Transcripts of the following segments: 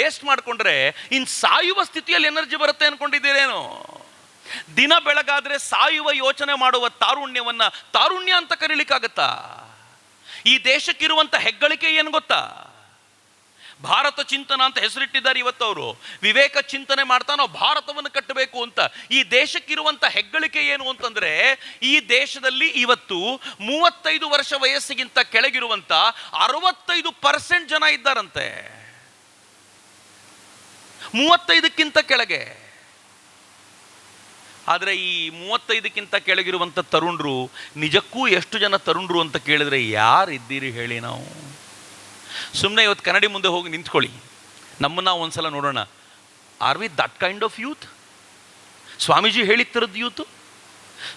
Waste ಮಾಡಿಕೊಂಡ್ರೆ ಇನ್ನು ಸಾಯುವ ಸ್ಥಿತಿಯಲ್ಲಿ ಎನರ್ಜಿ ಬರುತ್ತೆ ಅಂದ್ಕೊಂಡಿದ್ದೀರೇನು? ದಿನ ಬೆಳಗಾದ್ರೆ ಸಾಯುವ ಯೋಚನೆ ಮಾಡುವ ತಾರುಣ್ಯವನ್ನು ತಾರುಣ್ಯ ಅಂತ ಕರೀಲಿಕ್ಕಾಗತ್ತಾ? ಈ ದೇಶಕ್ಕಿರುವಂಥ ಹೆಗ್ಗಳಿಕೆ ಏನು ಗೊತ್ತಾ? ಭಾರತ ಚಿಂತನ ಅಂತ ಹೆಸರಿಟ್ಟಿದ್ದಾರೆ ಇವತ್ತು ಅವರು. ವಿವೇಕ ಚಿಂತನೆ ಮಾಡ್ತಾ ನಾವು ಭಾರತವನ್ನು ಕಟ್ಟಬೇಕು ಅಂತ. ಈ ದೇಶಕ್ಕಿರುವಂಥ ಹೆಗ್ಗಳಿಕೆ ಏನು ಅಂತಂದ್ರೆ, ಈ ದೇಶದಲ್ಲಿ ಇವತ್ತು 35 ವರ್ಷ ವಯಸ್ಸಿಗಿಂತ ಕೆಳಗಿರುವಂಥ 65% ಜನ ಇದ್ದಾರಂತೆ. 35ಕ್ಕಿಂತ ಕೆಳಗೆ. ಆದರೆ ಈ 35ಕ್ಕಿಂತ ಕೆಳಗಿರುವಂಥ ತರುಣರು ನಿಜಕ್ಕೂ ಎಷ್ಟು ಜನ ತರುಣರು ಅಂತ ಕೇಳಿದ್ರೆ ಯಾರು ಇದ್ದೀರಿ ಹೇಳಿ? ನಾವು ಸುಮ್ಮನೆ ಇವತ್ತು ಕನ್ನಡಿ ಮುಂದೆ ಹೋಗಿ ನಿಂತ್ಕೊಳ್ಳಿ, ನಮ್ಮನ್ನು ಒಂದ್ಸಲ ನೋಡೋಣ. Are we that kind of youth? Swamiji ಹೇಳಿತ್ತರದ್ದು ಯೂತು.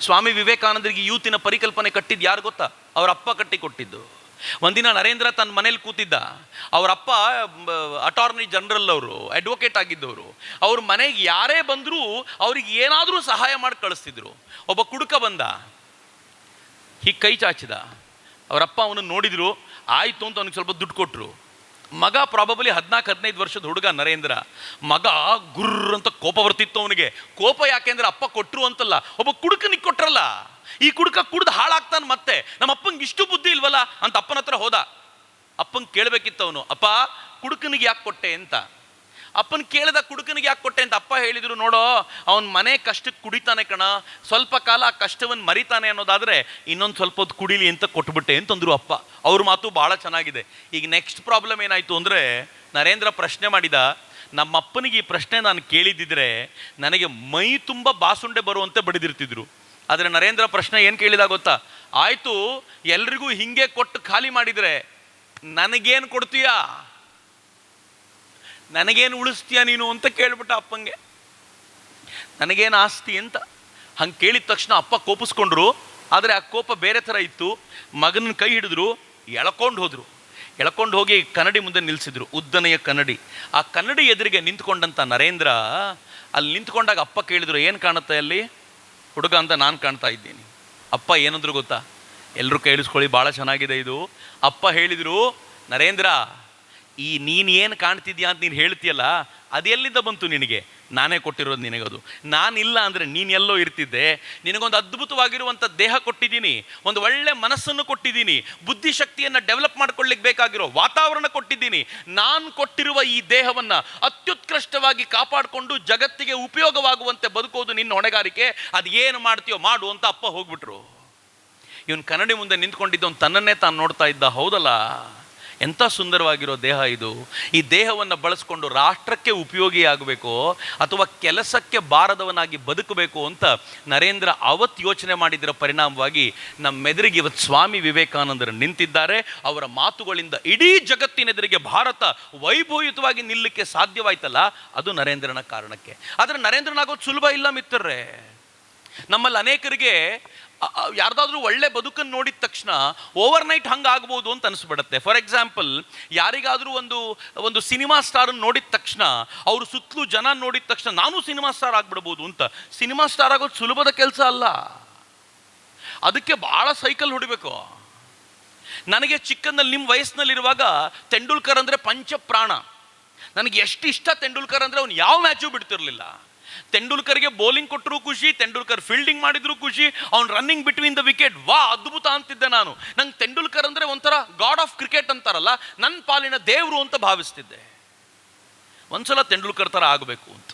ಸ್ವಾಮಿ ವಿವೇಕಾನಂದರಿಗೆ ಯೂತಿನ ಪರಿಕಲ್ಪನೆ ಕಟ್ಟಿದ್ದು ಯಾರು ಗೊತ್ತಾ? ಅವರ ಅಪ್ಪ ಕಟ್ಟಿ ಕೊಟ್ಟಿದ್ದು. ಒಂದಿನ ನರೇಂದ್ರ ತನ್ನ ಮನೇಲಿ ಕೂತಿದ್ದ. ಅವರಪ್ಪ ಅಟಾರ್ನಿ ಜನರಲ್, ಅವರು ಅಡ್ವೊಕೇಟ್ ಆಗಿದ್ದವರು. ಅವ್ರ ಮನೆಗೆ ಯಾರೇ ಬಂದರೂ ಅವ್ರಿಗೆ ಏನಾದರೂ ಸಹಾಯ ಮಾಡಿ ಕಳಿಸ್ತಿದ್ರು. ಒಬ್ಬ ಕುಡುಕ ಬಂದ, ಹೀಗೆ ಕೈ ಚಾಚಿದ. ಅವರಪ್ಪ ಅವನನ್ನು ನೋಡಿದ್ರು, ಆಯಿತು ಅಂತ ಅವನಿಗೆ ಸ್ವಲ್ಪ ದುಡ್ಡು ಕೊಟ್ಟರು. ಮಗ ಪ್ರಾಬಬಲಿ 14-15 ವರ್ಷದ ಹುಡುಗ ನರೇಂದ್ರ. ಮಗ ಗುರ್ರ್ ಅಂತ ಕೋಪ ಬರ್ತಿತ್ತು ಅವನಿಗೆ. ಕೋಪ ಯಾಕೆಂದ್ರೆ ಅಪ್ಪ ಕೊಟ್ಟರು ಅಂತಲ್ಲ, ಒಬ್ಬ ಕುಡುಕನಿಗೆ ಕೊಟ್ರಲ್ಲ. ಈ ಕುಡುಕ ಕುಡ್ದು ಹಾಳಾಗ್ತಾನೆ. ಮತ್ತೆ ನಮ್ಮ ಅಪ್ಪಂಗೆ ಇಷ್ಟು ಬುದ್ಧಿ ಇಲ್ವಲ್ಲ ಅಂತ ಅಪ್ಪನ ಹತ್ರ ಹೋದ. ಅಪ್ಪಂಗೆ ಕೇಳಬೇಕಿತ್ತು ಅವನು, ಅಪ್ಪ ಕುಡುಕನಿಗೆ ಯಾಕೆ ಕೊಟ್ಟೆ ಅಂತ. ಅಪ್ಪನ ಕೇಳಿದ, ಕುಡುಕನಿಗೆ ಯಾಕೆ ಕೊಟ್ಟೆ ಅಂತ. ಅಪ್ಪ ಹೇಳಿದರು, ನೋಡೋ ಅವನ ಮನೆ ಕಷ್ಟಕ್ಕೆ ಕುಡಿತಾನೆ ಕಣ, ಸ್ವಲ್ಪ ಕಾಲ ಆ ಕಷ್ಟವನ್ನು ಮರಿತಾನೆ ಅನ್ನೋದಾದರೆ ಇನ್ನೊಂದು ಸ್ವಲ್ಪ ಹೊತ್ತು ಕುಡಿಲಿ ಅಂತ ಕೊಟ್ಬಿಟ್ಟೆ ಅಂತಂದರು ಅಪ್ಪ. ಅವ್ರ ಮಾತು ಭಾಳ ಚೆನ್ನಾಗಿದೆ. ಈಗ ನೆಕ್ಸ್ಟ್ ಪ್ರಾಬ್ಲಮ್ ಏನಾಯಿತು ಅಂದರೆ, ನರೇಂದ್ರ ಪ್ರಶ್ನೆ ಮಾಡಿದ, ನಮ್ಮಪ್ಪನಿಗೆ ಈ ಪ್ರಶ್ನೆ ನಾನು ಕೇಳಿದ್ದಿದ್ರೆ ನನಗೆ ಮೈ ತುಂಬ ಬಾಸುಂಡೆ ಬರುವಂತೆ ಬಡಿದಿರ್ತಿದ್ರು. ಆದರೆ ನರೇಂದ್ರ ಪ್ರಶ್ನೆ ಏನು ಕೇಳಿದ ಗೊತ್ತಾ? ಆಯಿತು, ಎಲ್ರಿಗೂ ಹಿಂಗೆ ಕೊಟ್ಟು ಖಾಲಿ ಮಾಡಿದರೆ ನನಗೇನು ಕೊಡ್ತೀಯಾ, ನನಗೇನು ಉಳಿಸ್ತೀಯ ನೀನು ಅಂತ ಕೇಳ್ಬಿಟ್ಟ ಅಪ್ಪಂಗೆ. ನನಗೇನು ಆಸ್ತಿ ಅಂತ. ಹಂಗೆ ಕೇಳಿದ ತಕ್ಷಣ ಅಪ್ಪ ಕೋಪಿಸ್ಕೊಂಡ್ರು. ಆದರೆ ಆ ಕೋಪ ಬೇರೆ ಥರ ಇತ್ತು. ಮಗನ ಕೈ ಹಿಡಿದ್ರು, ಎಳ್ಕೊಂಡು ಹೋದರು. ಎಳ್ಕೊಂಡು ಹೋಗಿ ಕನ್ನಡಿ ಮುಂದೆ ನಿಲ್ಲಿಸಿದ್ರು, ಉದ್ದನೆಯ ಕನ್ನಡಿ. ಆ ಕನ್ನಡಿ ಎದುರಿಗೆ ನಿಂತ್ಕೊಂಡಂಥ ನರೇಂದ್ರ ಅಲ್ಲಿ ನಿಂತ್ಕೊಂಡಾಗ ಅಪ್ಪ ಕೇಳಿದ್ರು, ಏನು ಕಾಣುತ್ತೆ ಅಲ್ಲಿ ಹುಡುಗ ಅಂತ. ನಾನು ಕಾಣ್ತಾ ಇದ್ದೀನಿ. ಅಪ್ಪ ಏನಂದ್ರು ಗೊತ್ತಾ? ಎಲ್ಲರೂ ಕೇಳಿಸ್ಕೊಳ್ಳಿ, ಭಾಳ ಚೆನ್ನಾಗಿದೆ ಇದು. ಅಪ್ಪ ಹೇಳಿದರು, ನರೇಂದ್ರ, ಈ ನೀನು ಏನು ಕಾಣ್ತಿದ್ಯಾ ಅಂತ ನೀನು ಹೇಳ್ತೀಯಲ್ಲ, ಅದು ಎಲ್ಲಿಂದ ಬಂತು ನಿನಗೆ? ನಾನೇ ಕೊಟ್ಟಿರೋದು ನಿನಗದು. ನಾನಿಲ್ಲ ಅಂದರೆ ನೀನು ಎಲ್ಲೋ ಇರ್ತಿದ್ದೆ. ನಿನಗೊಂದು ಅದ್ಭುತವಾಗಿರುವಂಥ ದೇಹ ಕೊಟ್ಟಿದ್ದೀನಿ, ಒಂದು ಒಳ್ಳೆ ಮನಸ್ಸನ್ನು ಕೊಟ್ಟಿದ್ದೀನಿ, ಬುದ್ಧಿಶಕ್ತಿಯನ್ನು ಡೆವಲಪ್ ಮಾಡ್ಕೊಳ್ಳಿಕ್ಕೆ ಬೇಕಾಗಿರೋ ವಾತಾವರಣ ಕೊಟ್ಟಿದ್ದೀನಿ. ನಾನು ಕೊಟ್ಟಿರುವ ಈ ದೇಹವನ್ನು ಅತ್ಯುತ್ಕೃಷ್ಟವಾಗಿ ಕಾಪಾಡಿಕೊಂಡು ಜಗತ್ತಿಗೆ ಉಪಯೋಗವಾಗುವಂತೆ ಬದುಕೋದು ನಿನ್ನ ಹೊಣೆಗಾರಿಕೆ. ಅದು ಏನು ಮಾಡ್ತೀಯೋ ಮಾಡು ಅಂತ ಅಪ್ಪ ಹೋಗ್ಬಿಟ್ರು. ಇವನು ಕನ್ನಡಿ ಮುಂದೆ ನಿಂತ್ಕೊಂಡಿದ್ದವನು ತನ್ನನ್ನೇ ತಾನು ನೋಡ್ತಾ ಇದ್ದ. ಹೌದಲ್ಲ, ಎಂಥ ಸುಂದರವಾಗಿರೋ ದೇಹ ಇದು. ಈ ದೇಹವನ್ನು ಬಳಸ್ಕೊಂಡು ರಾಷ್ಟ್ರಕ್ಕೆ ಉಪಯೋಗಿಯಾಗಬೇಕು ಅಥವಾ ಕೆಲಸಕ್ಕೆ ಬಾರದವನಾಗಿ ಬದುಕಬೇಕು ಅಂತ ನರೇಂದ್ರ ಅವತ್ತು ಯೋಚನೆ ಮಾಡಿದ್ದರ ಪರಿಣಾಮವಾಗಿ ನಮ್ಮೆದುರಿಗೆ ಇವತ್ತು ಸ್ವಾಮಿ ವಿವೇಕಾನಂದರು ನಿಂತಿದ್ದಾರೆ. ಅವರ ಮಾತುಗಳಿಂದ ಇಡೀ ಜಗತ್ತಿನೆದುರಿಗೆ ಭಾರತ ವೈಭವಯುತವಾಗಿ ನಿಲ್ಲಕ್ಕೆ ಸಾಧ್ಯವಾಯ್ತಲ್ಲ, ಅದು ನರೇಂದ್ರನ ಕಾರಣಕ್ಕೆ. ಆದರೆ ನರೇಂದ್ರನಾಗೋದು ಸುಲಭ ಇಲ್ಲ ಮಿತ್ರರೇ. ನಮ್ಮಲ್ಲಿ ಅನೇಕರಿಗೆ ಯಾರ್ದಾದ್ರೂ ಒಳ್ಳೆ ಬದುಕನ್ನು ನೋಡಿದ ತಕ್ಷಣ ಓವರ್ನೈಟ್ ಹಂಗೆ ಆಗ್ಬೋದು ಅಂತ ಅನಿಸ್ಬಿಡುತ್ತೆ. ಫಾರ್ ಎಕ್ಸಾಂಪಲ್, ಯಾರಿಗಾದರೂ ಒಂದು ಸಿನಿಮಾ ಸ್ಟಾರನ್ನು ನೋಡಿದ ತಕ್ಷಣ, ಅವರು ಸುತ್ತಲೂ ಜನ ನೋಡಿದ ತಕ್ಷಣ ನಾನು ಸಿನಿಮಾ ಸ್ಟಾರ್ ಆಗ್ಬಿಡ್ಬೋದು ಅಂತ. ಸಿನಿಮಾ ಸ್ಟಾರ್ ಆಗೋದು ಸುಲಭದ ಕೆಲಸ ಅಲ್ಲ. ಅದಕ್ಕೆ ಭಾಳ ಸೈಕಲ್ ಹೊಡಿಬೇಕು. ನನಗೆ ಚಿಕ್ಕಂದಲ್ಲಿ ನಿಮ್ಮ ವಯಸ್ಸಿನಲ್ಲಿರುವಾಗ ತೆಂಡೂಲ್ಕರ್ ಅಂದರೆ ಪಂಚಪ್ರಾಣ. ನನಗೆ ಎಷ್ಟು ಇಷ್ಟ ತೆಂಡೂಲ್ಕರ್ ಅಂದರೆ, ಅವನು ಯಾವ ಮ್ಯಾಚು ಬಿಡ್ತಿರ್ಲಿಲ್ಲ. ತೆಂಡೂಲ್ಕರ್ಗೆ ಬೌಲಿಂಗ್ ಕೊಟ್ಟರು ಖುಷಿ, ತೆಂಡೂಲ್ಕರ್ ಫೀಲ್ಡಿಂಗ್ ಮಾಡಿದ್ರು ಖುಷಿ, ಅವ್ನು ರನ್ನಿಂಗ್ ಬಿಟ್ವೀನ್ ದ ವಿಕೆಟ್, ವಾ ಅದ್ಭುತ ಅಂತಿದ್ದೆ ನಾನು. ನಂಗೆ ತೆಂಡೂಲ್ಕರ್ ಅಂದರೆ ಒಂಥರ ಗಾಡ್ ಆಫ್ ಕ್ರಿಕೆಟ್ ಅಂತಾರಲ್ಲ, ನನ್ನ ಪಾಲಿನ ದೇವರು ಅಂತ ಭಾವಿಸ್ತಿದ್ದೆ. ಒಂದ್ಸಲ ತೆಂಡೂಲ್ಕರ್ ಥರ ಆಗಬೇಕು ಅಂತ,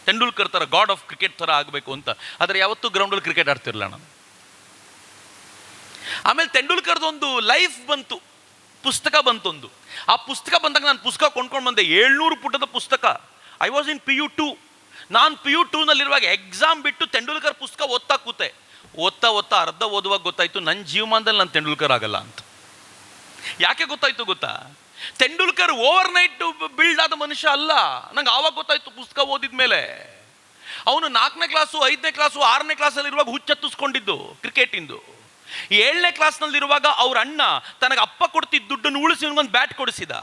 ತೆಂಡೂಲ್ಕರ್ ಥರ ಗಾಡ್ ಆಫ್ ಕ್ರಿಕೆಟ್ ಥರ ಆಗಬೇಕು ಅಂತ. ಆದರೆ ಯಾವತ್ತೂ ಗ್ರೌಂಡಲ್ಲಿ ಕ್ರಿಕೆಟ್ ಆಡ್ತಿರಲಿಲ್ಲ ನಾನು. ಆಮೇಲೆ ತೆಂಡೂಲ್ಕರ್ದೊಂದು ಲೈಫ್ ಬಂತು, ಪುಸ್ತಕ ಬಂತೊಂದು. ಆ ಪುಸ್ತಕ ಬಂದಾಗ ನಾನು ಪುಸ್ತಕ ಕೊಂಡ್ಕೊಂಡು ಬಂದೆ, 700 ಪುಟದ ಪುಸ್ತಕ. I was in PU 2. ನಾನು PU 2ನಲ್ಲಿರುವಾಗ ಎಕ್ಸಾಮ್ ಬಿಟ್ಟು ತೆಂಡೂಲ್ಕರ್ ಪುಸ್ತಕ ಓದ್ತಾ ಕೂತೆ. ಓದ್ತಾ ಅರ್ಧ ಓದುವಾಗ ಗೊತ್ತಾಯಿತು ನನ್ನ ಜೀವಮಾನದಲ್ಲಿ ನಾನು ತೆಂಡೂಲ್ಕರ್ ಆಗಲ್ಲ ಅಂತ. ಯಾಕೆ ಗೊತ್ತಾಯ್ತು ಗೊತ್ತಾ? ತೆಂಡೂಲ್ಕರ್ ಓವರ್ನೈಟ್ ಬಿಲ್ಡ್ ಆದ ಮನುಷ್ಯ ಅಲ್ಲ. ನಂಗೆ ಆವಾಗ ಗೊತ್ತಾಯ್ತು ಪುಸ್ತಕ ಓದಿದ ಮೇಲೆ. ಅವನು 4ನೇ ಕ್ಲಾಸು 5ನೇ ಕ್ಲಾಸು 6ನೇ ಕ್ಲಾಸಲ್ಲಿರುವಾಗ ಹುಚ್ಚತ್ತಿಸ್ಕೊಂಡಿದ್ದು ಕ್ರಿಕೆಟಿಂದು. 7ನೇ ಕ್ಲಾಸ್ನಲ್ಲಿರುವಾಗ ಅವ್ರ ಅಣ್ಣ ತನಗೆ ಅಪ್ಪ ಕೊಡ್ತಿದ್ದ ದುಡ್ಡನ್ನು ಉಳಿಸಿ ಒಂದು ಬ್ಯಾಟ್ ಕೊಡಿಸಿದ.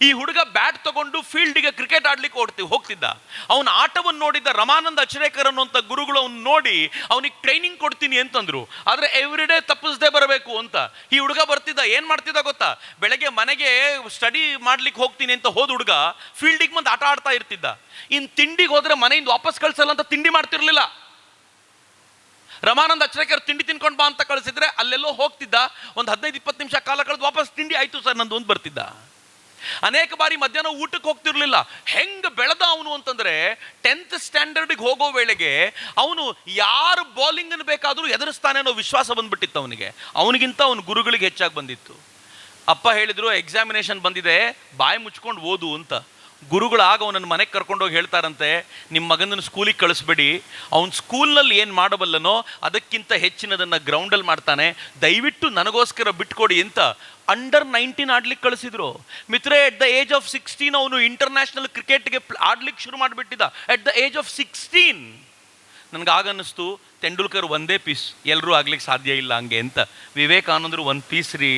ಈ ಹುಡುಗ ಬ್ಯಾಟ್ ತಗೊಂಡು ಫೀಲ್ಡಿಗೆ ಕ್ರಿಕೆಟ್ ಆಡ್ಲಿಕ್ಕೆ ಹೋಗ್ತಿದ್ದ. ಅವನ ಆಟವನ್ನು ನೋಡಿದ್ದ ರಮಾನಂದ ಅಚರೇಕರ್ ಅನ್ನುವಂಥ ಗುರುಗಳು ಅವ್ನು ನೋಡಿ ಅವನಿಗೆ ಟ್ರೈನಿಂಗ್ ಕೊಡ್ತೀನಿ ಅಂತಂದ್ರು. ಆದರೆ ಎವ್ರಿಡೇ ತಪ್ಪಿಸದೆ ಬರಬೇಕು ಅಂತ. ಈ ಹುಡುಗ ಬರ್ತಿದ್ದ, ಏನು ಮಾಡ್ತಿದ್ದ ಗೊತ್ತಾ, ಬೆಳಗ್ಗೆ ಮನೆಗೆ ಸ್ಟಡಿ ಮಾಡ್ಲಿಕ್ಕೆ ಹೋಗ್ತೀನಿ ಅಂತ ಹೋದ ಹುಡುಗ ಫೀಲ್ಡಿಗೆ ಬಂದು ಆಟ ಆಡ್ತಾ ಇರ್ತಿದ್ದ. ಇನ್ನು ತಿಂಡಿಗೆ ಹೋದ್ರೆ ಮನೆಯಿಂದ ವಾಪಸ್ ಕಳ್ಸಲ್ಲ ಅಂತ ತಿಂಡಿ ಮಾಡ್ತಿರ್ಲಿಲ್ಲ. ರಮಾನಂದ ಅಚರೇಕರ್ ತಿಂಡಿ ತಿನ್ಕೊಂಡು ಬಾ ಅಂತ ಕಳಿಸಿದ್ರೆ ಅಲ್ಲೆಲ್ಲೋ ಹೋಗ್ತಿದ್ದ. ಒಂದು 15-20 ನಿಮಿಷ ಕಾಲ ಕಳೆದು ವಾಪಸ್ ತಿಂಡಿ ಆಯ್ತು ಸರ್ ನಂದು ಒಂದು ಬರ್ತಿದ್ದ. ಅನೇಕ ಬಾರಿ ಮಧ್ಯಾಹ್ನ ಊಟಕ್ಕೆ ಹೋಗ್ತಿರ್ಲಿಲ್ಲ. ಹೆಂಗೆ ಬೆಳೆದ ಅವನು ಅಂತಂದ್ರೆ 10th ಸ್ಟ್ಯಾಂಡರ್ಡ್ಗೆ ಹೋಗೋ ವೇಳೆಗೆ ಅವನು ಯಾರು ಬೌಲಿಂಗ್ ಅನ್ನು ಬೇಕಾದರೂ ಎದುರಿಸ್ತಾನೆ ಅನ್ನೋ ವಿಶ್ವಾಸ ಬಂದ್ಬಿಟ್ಟಿತ್ತು ಅವನಿಗೆ. ಅವನಿಗಿಂತ ಅವನ ಗುರುಗಳಿಗೆ ಹೆಚ್ಚಾಗಿ ಬಂದಿತ್ತು. ಅಪ್ಪ ಹೇಳಿದ್ರು, ಎಕ್ಸಾಮಿನೇಷನ್ ಬಂದಿದೆ, ಬಾಯಿ ಮುಚ್ಕೊಂಡು ಓದು ಅಂತ. ಗುರುಗಳು ಆಗ ಅವನನ್ನು ಮನೆಗೆ ಕರ್ಕೊಂಡೋಗಿ ಹೇಳ್ತಾರಂತೆ, ನಿಮ್ಮ ಮಗನನ್ನು ಸ್ಕೂಲಿಗೆ ಕಳಿಸ್ಬೇಡಿ, ಅವನು ಸ್ಕೂಲ್ನಲ್ಲಿ ಏನು ಮಾಡಬಲ್ಲನೋ ಅದಕ್ಕಿಂತ ಹೆಚ್ಚಿನದನ್ನು ಗ್ರೌಂಡಲ್ಲಿ ಮಾಡ್ತಾನೆ, ದಯವಿಟ್ಟು ನನಗೋಸ್ಕರ ಬಿಟ್ಕೊಡಿ ಅಂತ. ಅಂಡರ್ 19 ಆಡ್ಲಿಕ್ಕೆ ಕಳಿಸಿದ್ರು. ಮಿತ್ರೇ, ಎಟ್ ದ ಏಜ್ ಆಫ್ 16 ಅವನು ಇಂಟರ್ನ್ಯಾಷನಲ್ ಕ್ರಿಕೆಟ್ಗೆ ಆಡ್ಲಿಕ್ಕೆ ಶುರು ಮಾಡಿಬಿಟ್ಟಿದ್ದ. ಎಟ್ ದ ಏಜ್ ಆಫ್ 16 ನನಗೆ ಆಗ ಅನ್ನಿಸ್ತು, ತೆಂಡೂಲ್ಕರ್ ಒಂದೇ ಪೀಸ್, ಎಲ್ಲರೂ ಆಗ್ಲಿಕ್ಕೆ ಸಾಧ್ಯ ಇಲ್ಲ ಹಂಗೆ ಅಂತ. ವಿವೇಕಾನಂದರು 1 ಪೀಸ್ ರೀ.